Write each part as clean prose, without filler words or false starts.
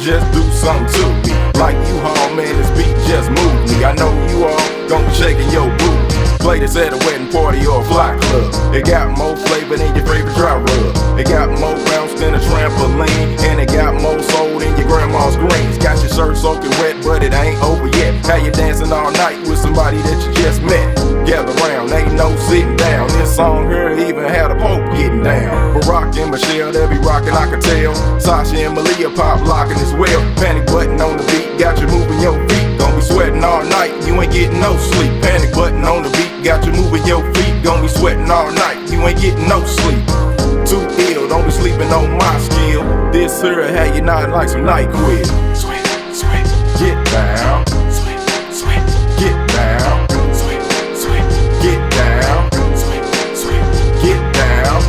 just do something to me. Like you haul, man, this beat just moved me. I know you all gon' be shaking your booty. Play this at a wedding party or a fly club. It got more flavor than your favorite dry rub. It got more bounce than a trampoline, and it got more soul than your grandma's greens. Got your shirt soaking wet, but it ain't over yet. How you dancing all night with somebody that you just met? Gather round, ain't no sitting down. This song here even had a Pope getting down. Barack and Michelle, they'll be rocking, I can tell. Sasha and Malia pop locking as well. Panic button on the beat, got you moving your feet. Gonna be sweating all night, you ain't getting no sleep. Panic button on the beat, got you moving your feet. Gonna be sweating all night, you ain't getting no sleep. Too ill, don't be sleeping on my skill. This here had you nodding like some NyQuil. Sweat, sweat, Get down, sweat, sweat, get down, sweat, sweat, get down, sweat, sweat, get down,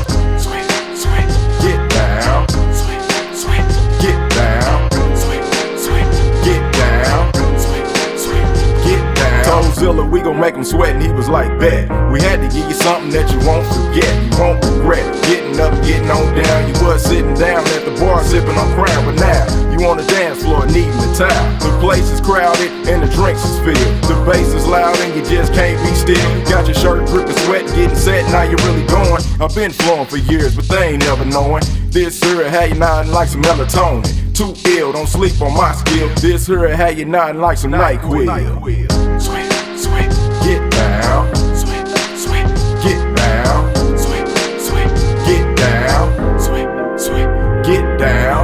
sweat, sweat, get down, sweat, sweat, get down, sweat, sweat, get down, sweat, sweat. get down. Told Zilla we gon' make him sweat, and he was like, bet. We had to give you something that you won't forget, you won't regret. Getting up, getting on down. You was sitting down at the bar sipping on Crown, but now you on the dance floor needing a towel. The place is crowded and the drinks is filled. The bass is loud and you just can't be still. Got your shirt dripping sweat, getting set, now you're really going. I've been flowing for years, but they ain't never knowing. This here had you nodding like some melatonin. Too ill, don't sleep on my skill. This here had you nodding like some NyQuil. Sweat, sweat, Get down, sweat, sweat, get down, sweat, sweat, get down, sweat, sweat, get down.